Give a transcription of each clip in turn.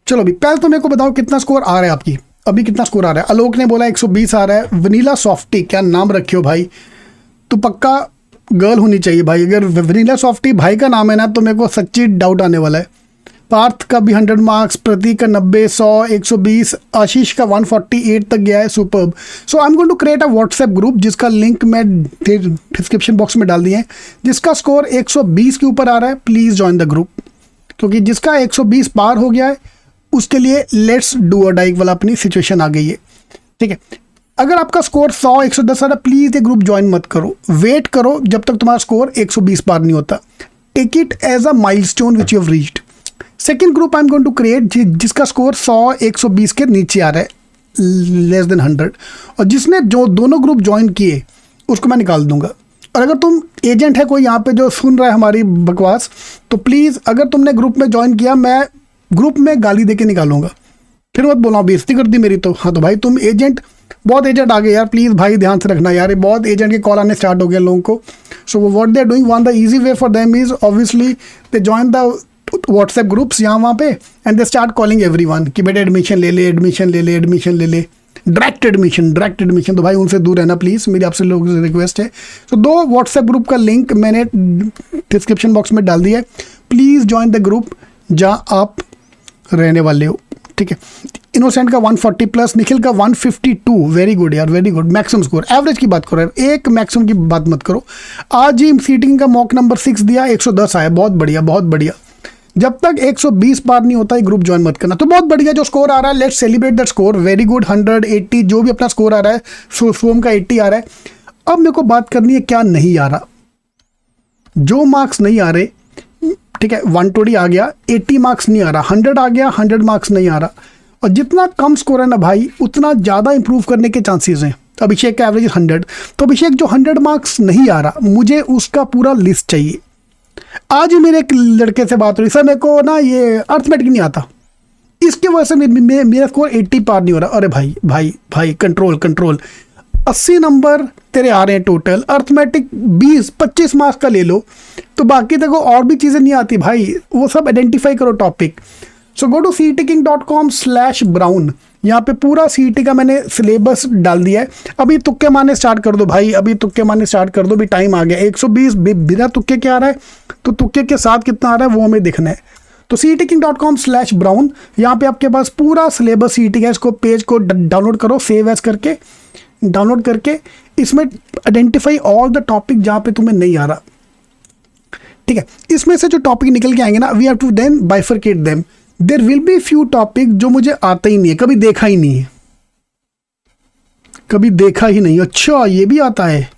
चलो अभी पहले तो मेरे को बताओ कितना स्कोर आ रहा है आपकी, अभी कितना स्कोर आ रहा है। आलोक ने बोला 120 आ रहा है। वनीला सॉफ्टी, क्या नाम रखे हो भाई, तो पक्का गर्ल होनी चाहिए भाई। अगर वनीला सॉफ्टी भाई का नाम है ना तो मेरे को सच्ची डाउट आने वाला है। पार्थ का भी 100 मार्क्स, प्रतीक का 90, 100, 120, आशीष का 148 तक गया है। Superb. So I am going to create a WhatsApp group जिसका लिंक मैं डिस्क्रिप्शन बॉक्स में डाल दिया है। जिसका स्कोर 120 के ऊपर आ रहा है प्लीज़ ज्वाइन द ग्रुप, क्योंकि जिसका 120 पार हो गया है उसके लिए लेट्स डू अ डाई वाला अपनी सिचुएशन आ गई है। ठीक है, अगर आपका स्कोर 100, 110 आ रहा है प्लीज़ ये ग्रुप ज्वाइन मत करो, वेट करो जब तक तुम्हारा स्कोर 120 पार नहीं होता। Take it as a milestone which you have reached. Second group I am going to create जिसका स्कोर 100, 120 के नीचे आ रहा है, लेस देन 100, और जिसने जो दोनों ग्रुप ज्वाइन किए उसको मैं निकाल दूंगा। और अगर तुम एजेंट है कोई यहाँ पे जो सुन रहा है हमारी बकवास, तो प्लीज़ अगर तुमने ग्रुप में ज्वाइन किया मैं ग्रुप में गाली दे के निकालूंगा, फिर मत बोला बेइज्जती कर दी मेरी। तो हाँ तो भाई तुम एजेंट, बहुत एजेंट आ गए यार, प्लीज़ भाई ध्यान से रखना यार, ये बहुत एजेंट के कॉल आने स्टार्ट हो गए लोगों को। So what they are doing, one the easy way for them is obviously they join the WhatsApp groups यहाँ वहाँ पे and they start calling everyone कि बेटा एडमिशन ले ले, एडमिशन ले ले, एडमिशन ले ले, डायरेक्ट एडमिशन। तो भाई उनसे दूर रहना प्लीज़, मेरी आपसे लोगों से रिक्वेस्ट है। तो 2 व्हाट्सएप ग्रुप का लिंक मैंने डिस्क्रिप्शन बॉक्स में डाल दिया है, प्लीज़ ज्वाइन द ग्रुप जहाँ आप रहने वाले हो। ठीक है, इनोसेंट का 140 प्लस, निखिल का 152, वेरी गुड यार, very good. Maximum score, average की बात करो यार, एक मैक्सिमम की बात मत करो। आज ही सीटिंग का मॉक नंबर 6 दिया, 110 आया, बहुत बढ़िया बहुत बढ़िया। जब तक 120 पार नहीं होता है ग्रुप ज्वाइन मत करना। तो बहुत बढ़िया जो स्कोर आ रहा है, let's celebrate that score, very good. 100, 80 जो भी अपना स्कोर आ रहा है, सोम का 80 आ रहा है। अब मेरे को बात करनी है क्या नहीं आ रहा, जो मार्क्स नहीं आ रहे। ठीक है, 120 आ गया, 80 मार्क्स नहीं आ रहा, 100 आ गया, 100 मार्क्स नहीं आ रहा। और जितना कम स्कोर है ना भाई उतना ज़्यादा इंप्रूव करने के चांसेस हैं। अभिषेक का एवरेज 100, तो अभिषेक जो 100 मार्क्स नहीं आ रहा मुझे उसका पूरा लिस्ट चाहिए। आज ही मेरे एक लड़के से बात हुई, सर मेरे को ना ये अर्थमेटिक नहीं आता, इसके वजह से मेरा स्कोर 80 पार नहीं हो रहा। अरे भाई भाई भाई कंट्रोल कंट्रोल, 80 नंबर तेरे आ रहे हैं टोटल, अर्थमेटिक 20-25 मार्क्स का ले लो, तो बाकी देखो और भी चीज़ें नहीं आती भाई, वो सब आइडेंटिफाई करो topic. So go to ctking.com/brown, यहाँ पे पूरा CET का मैंने सिलेबस डाल दिया है। अभी तुक्के मारने स्टार्ट कर दो भाई, अभी तुक्के मारने स्टार्ट कर दो, भी टाइम आ गया। 120 बिना तुक्के के आ रहा है, तो तुक्के के साथ कितना आ रहा है वो हमें देखना है। तो ctking.com/brown, यहाँ पे आपके पास पूरा सिलेबस CET का, इसको पेज को डाउनलोड करो, सेव एज करके डाउनलोड करके इसमें आइडेंटिफाई ऑल द टॉपिक जहाँ पे तुम्हें नहीं आ रहा। ठीक है, इसमें से जो टॉपिक निकल के आएंगे ना, we have to then bifurcate them. There will be few topic जो मुझे आता ही नहीं है, कभी देखा ही नहीं है, कभी देखा ही नहीं। अच्छा ये भी आता है,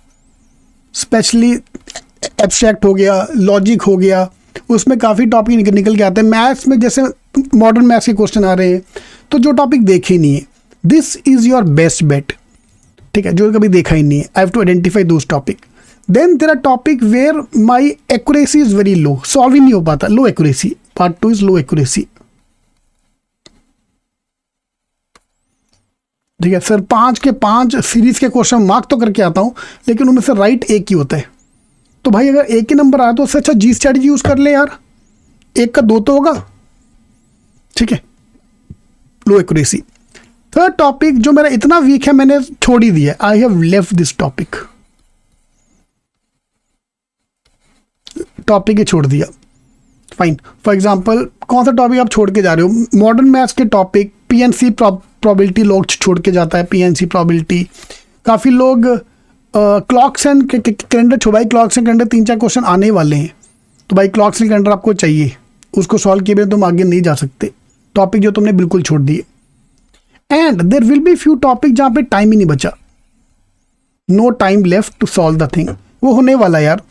स्पेशली एब्स्ट्रैक्ट हो गया, लॉजिक हो गया, उसमें काफ़ी टॉपिक निकल के आते हैं। मैथ्स में जैसे मॉडर्न मैथ्स के क्वेश्चन आ रहे हैं, तो जो टॉपिक देखे ही नहीं है, this is your best bet. ठीक है, जो कभी देखा ही नहीं है, I have to identify those topic. Then there are topic where my accuracy is very low, solve ही नहीं हो पाता, low accuracy. Part 2 is low accuracy. ठीक है सर, 5 के 5 सीरीज के क्वेश्चन मार्क तो करके आता हूँ, लेकिन उनमें से राइट एक ही होता है। तो भाई अगर एक ही नंबर आया तो उससे अच्छा जी स्ट्रैटेजी यूज़ कर ले यार, 1 का 2 तो होगा। ठीक है, लो एक्यूरेसी। थर्ड टॉपिक जो मेरा इतना वीक है मैंने छोड़ ही दिया, I have left this topic ही छोड़ दिया। फाइन, फॉर एग्जाम्पल कौन सा टॉपिक आप छोड़ के जा रहे हो? मॉडर्न मैथ्स के टॉपिक, PNC प्रोबेबिलिटी लोग छोड़ के जाता है, PNC प्रोबेबिलिटी। काफ़ी लोग क्लॉक्स एंड कैलेंडर छो, भाई क्लॉक्स एंड कैलेंडर 3-4 क्वेश्चन आने वाले हैं, तो भाई क्लॉक्स एंड कैलेंडर आपको चाहिए, उसको सॉल्व किए बिना तुम आगे नहीं जा सकते। टॉपिक जो तुमने बिल्कुल छोड़ दिए। And there will be few topic जहाँ पे टाइम ही नहीं बचा, no time left to solve the thing, वो होने वाला यार।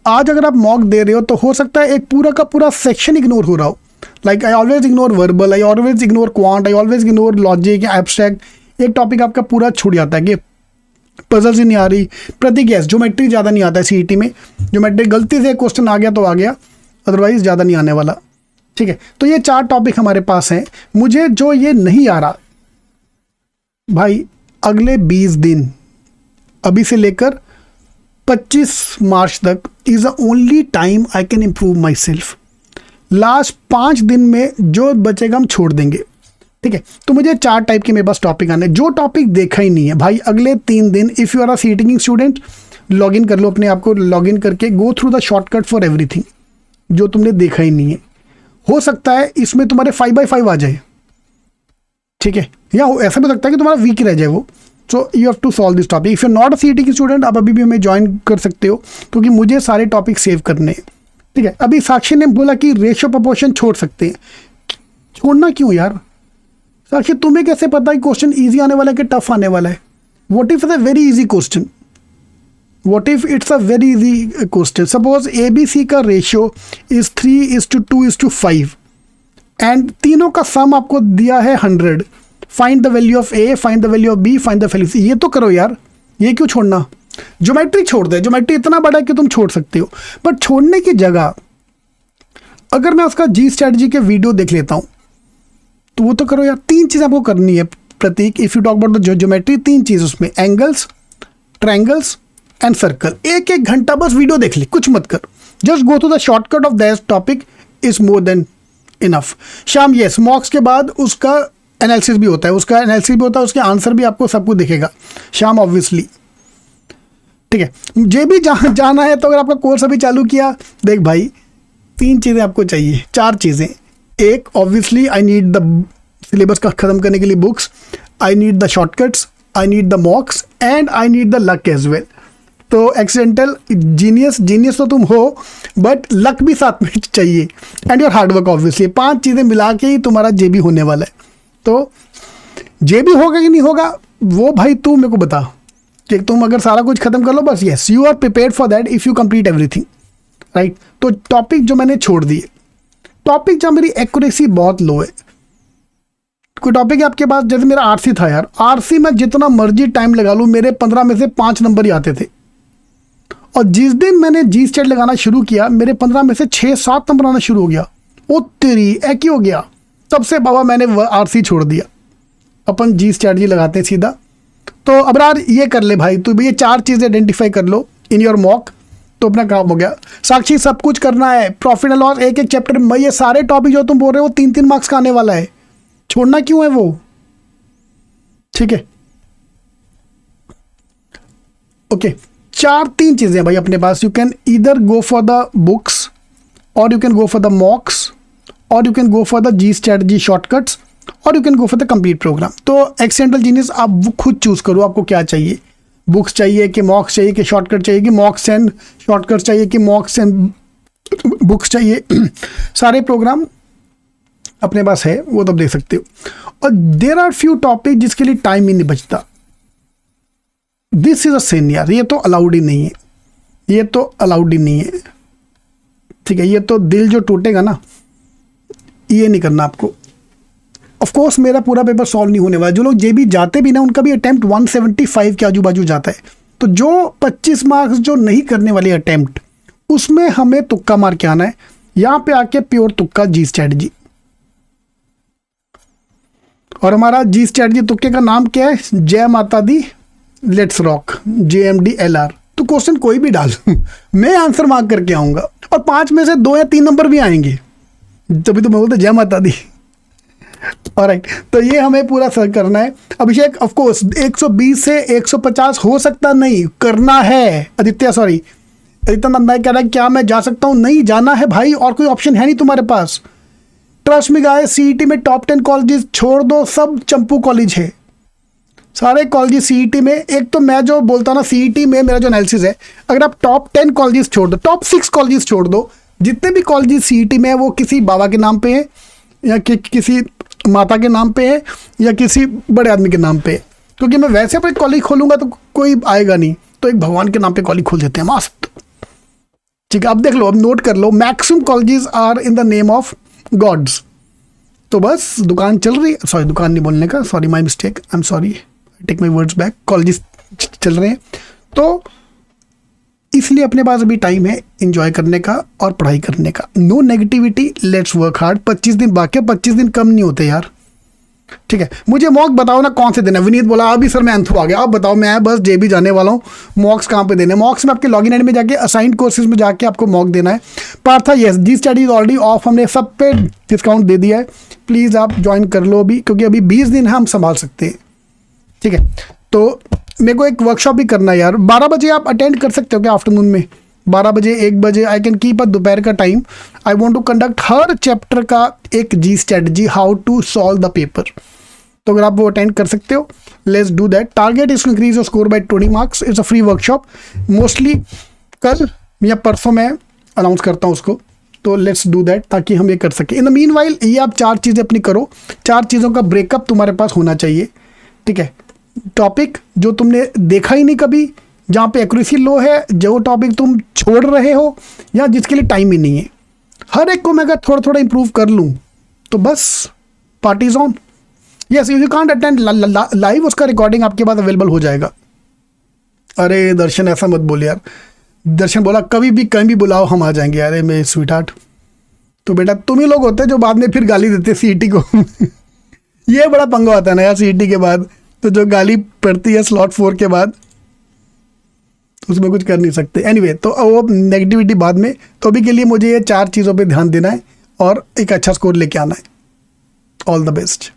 आज अगर आप मॉक दे रहे हो तो हो सकता है एक पूरा का पूरा सेक्शन इग्नोर हो रहा हो। Like I always ignore verbal, I always ignore quant, I always ignore logic या एब्स्ट्रैक्ट। एक टॉपिक आपका पूरा छूट जाता है कि पजल्स ही नहीं आ रही। प्रतीक यस, ज्योमेट्री ज़्यादा नहीं आता है CET में, ज्योमेट्री गलती से क्वेश्चन आ गया तो आ गया, अदरवाइज ज़्यादा नहीं आने वाला। ठीक है, तो ये 4 टॉपिक हमारे पास हैं। मुझे जो ये नहीं आ रहा भाई, अगले 20 दिन अभी से लेकर 25 मार्च तक is the only time I can improve my self. Last 5 दिन में जो बचेगा हम छोड़ देंगे। ठीक है। तो मुझे 4 टाइप के मेरे पास टॉपिक आने, जो टॉपिक देखा ही नहीं है भाई अगले 3 दिन, if you are a sitting student, log in कर लो अपने आप को, लॉग इन करके go through the shortcut for everything जो तुमने देखा ही नहीं है। हो सकता है इसमें तुम्हारे 5x5 आ जाए, ठीक है, या ऐसा भी हो सकता है कि तुम्हारा वीक रह जाए वो। So you have to solve this topic. If you not a sitting student, आप अभी भी हमें ज्वाइन कर सकते हो, क्योंकि मुझे सारे टॉपिक सेव करने हैं, ठीक है। अभी साक्षी ने बोला कि रेशियो प्रपोर्शन छोड़ सकते हैं, छोड़ना क्यों यार? साक्षी तुम्हें कैसे पता है क्वेश्चन ईजी आने वाला है कि टफ आने वाला है? What if it's a very easy question? What if it's a very easy question? Suppose ABC का रेशियो इज 3:2:5 एंड तीनों का सम आपको दिया है 100। Find the value of A, find the value of B, find the value of C। ये तो करो यार, ये क्यों छोड़ना? ज्योमेट्री छोड़ दे, ज्योमेट्री इतना बड़ा है कि तुम छोड़ सकते हो, बट छोड़ने की जगह अगर मैं उसका जी स्ट्रेटजी के वीडियो देख लेता हूँ तो वो तो करो यार। 3 चीज़ें आपको करनी है Prateek, if you talk about the geometry, 3 चीज़ उसमें, एंगल्स, ट्रायंगल्स एंड सर्कल। 1-1 घंटा बस वीडियो देख ले, कुछ मत कर, just go to the shortcut of that topic is more than enough. शाम यस, मॉक्स के बाद उसका एनालिसिस भी होता है, उसका एनालिसिस भी होता है, उसके आंसर भी आपको सब कुछ दिखेगा शाम ऑब्वियसली, ठीक है। मुझे भी जाना है, तो अगर आपका कोर्स अभी चालू किया, देख भाई 3 चीज़ें आपको चाहिए, 4 चीज़ें। एक, obviously I need the syllabus का ख़त्म करने के लिए books, I need the shortcuts, I need the mocks and I need the luck as well. तो एक्सीडेंटल जीनियस तो तुम हो, बट लक भी साथ में चाहिए एंड योर हार्डवर्क ऑब्वियसली। 5 चीज़ें मिला के ही तुम्हारा JB होने वाला है। तो JB होगा कि नहीं होगा वो भाई तू मेरे को बता, कि तुम अगर सारा कुछ खत्म कर लो बस, yes you are prepared for that if you complete everything, right. तो टॉपिक जो मैंने छोड़ दिए, टॉपिक जहाँ मेरी एक्यूरेसी बहुत लो है, कोई टॉपिक है आपके पास, जैसे मेरा RC था यार, RC में जितना मर्जी टाइम लगा लूँ, मेरे 15 में से 5 नंबर ही आते थे, और जिस दिन मैंने जी स्टेट लगाना शुरू किया मेरे 15 में से 6-7 नंबर आना शुरू हो गया। ओ तेरी एक ही हो गया, तब से बाबा मैंने RC छोड़ दिया, अपन जी स्ट्रेटजी लगाते हैं सीधा। तो अबरार ये कर ले भाई, तू भी ये 4 चीज़ें आइडेंटिफाई कर लो इन योर मॉक, तो अपना काम हो गया। साक्षी सब कुछ करना है, प्रॉफिट एंड लॉस 1-1 चैप्टर में, ये सारे टॉपिक जो तुम बोल रहे हो 3-3 मार्क्स का आने वाला है, छोड़ना क्यों है वो, ठीक है। ओके, 3 चीज़ें भाई अपने पास, you can either go for the books, और you can go for the mocks, और you can go for the G strategy shortcuts, और you can go for the complete program. तो एक्सीडेंटल जीनियस आप खुद चूज़ करो आपको क्या चाहिए, बुक्स चाहिए कि मॉक्स चाहिए कि शॉर्टकट चाहिए कि मॉक्स एंड शॉर्टकट चाहिए कि मॉक्स एंड बुक्स चाहिए। सारे प्रोग्राम अपने पास है, वो तो आप देख सकते हो। और देर आर फ्यू टॉपिक जिसके लिए टाइम ही नहीं बचता। दिस इज अ सिन यार, ये तो अलाउड ही नहीं है, ये तो अलाउड ही नहीं है, ठीक है। ये तो दिल जो टूटेगा ना, ये नहीं करना आपको। ऑफ कोर्स मेरा पूरा पेपर सॉल्व नहीं होने वाला, जो लोग JB जाते भी ना उनका भी अटैम्प्ट 175 के आजू बाजू जाता है। तो जो 25 मार्क्स जो नहीं करने वाले अटैम्प्ट, उसमें हमें तुक्का मार के आना है, यहाँ पे आके प्योर तुक्का जी स्ट्रेटजी। और हमारा जी स्ट्रेटजी तुक्के का नाम क्या है? जय माता दी लेट्स रॉक, JMD LR। तो क्वेश्चन कोई भी डाल मैं आंसर मार्क करके आऊँगा, और 5 में से 2 या 3 नंबर भी आएंगे, तभी तो मैं बोलता जय माता दी। ऑलराइट, तो ये हमें पूरा सर करना है। अभिषेक ऑफ कोर्स 120 से 150 हो सकता नहीं, करना है। आदित्य नायक कह रहा है क्या मैं जा सकता हूँ? नहीं जाना है भाई, और कोई ऑप्शन है नहीं तुम्हारे पास। ट्रस्ट में गाइस, CET में टॉप 10 कॉलेजेस छोड़ दो, सब चंपू कॉलेज है, सारे कॉलेजेस CET में। एक तो मैं जो बोलता हूँ ना, CET में मेरा जो एनालिसिस है, अगर आप टॉप 10 कॉलेजेस छोड़ दो, टॉप 6 कॉलेजेस छोड़ दो, जितने भी कॉलेजेस CET में है वो किसी बाबा के नाम पे है, या किसी माता के नाम पे है, या किसी बड़े आदमी के नाम पे है। क्योंकि मैं वैसे अपने कॉलेज खोलूंगा तो कोई आएगा नहीं, तो एक भगवान के नाम पे कॉलेज खोल देते हैं, मस्त, ठीक है। अब देख लो, अब नोट कर लो, maximum colleges are in the name of gods. तो बस दुकान चल रही है, सॉरी दुकान नहीं बोलने का, sorry my mistake, I am sorry, take my words back. Colleges चल रहे हैं, तो इसलिए अपने पास अभी टाइम है एंजॉय करने का और पढ़ाई करने का। No negativity, let's work hard. 25 दिन बाकी, 25 दिन कम नहीं होते यार, ठीक है, मुझे मॉक बताओ ना कौन से देना है। विनीत बोला अभी सर मैं एंथ्रो आ गया, अब बताओ मैं बस जेबी जाने वाला हूँ, मॉक्स कहाँ पे देने। मॉक्स में आपके लॉगिन आईडी में जाके असाइंड कोर्सेज में जाके आपको मॉक देना है। Partha yes, ji study is already off, हमने सब पे डिस्काउंट दे दिया है, प्लीज़ आप ज्वाइन कर लो अभी, क्योंकि अभी 20 दिन है, हम संभाल सकते हैं। ठीक है, तो मेरे को एक वर्कशॉप भी करना है यार। 12 बजे आप अटेंड कर सकते हो क्या आफ्टरनून में? 12 बजे 1 बजे आई कैन कीप अ दोपहर का time. I want to conduct हर चैप्टर का एक G strategy, how to solve the paper. तो अगर आप वो अटेंड कर सकते हो, let's do that. Target is to increase your score by 20 marks. It's a free workshop, mostly कल या परसों मैं अनाउंस करता हूँ उसको, तो लेट्स डू दैट ताकि हम ये कर सकें। इन द मीन वाइल ये आप 4 चीज़ें अपनी करो, 4 चीज़ों का ब्रेकअप तुम्हारे पास होना चाहिए। ठीक है, टॉपिक जो तुमने देखा ही नहीं कभी, जहाँ पे एक्यूरेसी लो है, जो टॉपिक तुम छोड़ रहे हो या जिसके लिए टाइम ही नहीं है, हर एक को मैं अगर थोड़ा थोड़ा इंप्रूव कर लूँ तो बस parties on. Yes, you can't attend live, उसका रिकॉर्डिंग आपके पास अवेलेबल हो जाएगा। अरे दर्शन ऐसा मत बोल यार। दर्शन बोला कभी भी कहीं भी बुलाओ हम आ जाएंगे। अरे मेरे स्वीट हार्ट, तो बेटा तुम ही लोग होते हैं जो बाद में फिर गाली देते सीईटी को ये बड़ा पंगा होता है ना यार सीईटी के बाद, तो जो गाली पड़ती है स्लॉट 4 के बाद, उसमें कुछ कर नहीं सकते। एनीवे, तो वो नेगेटिविटी बाद में। तो अभी के लिए मुझे ये 4 चीज़ों पे ध्यान देना है और एक अच्छा स्कोर लेके आना है। All the best.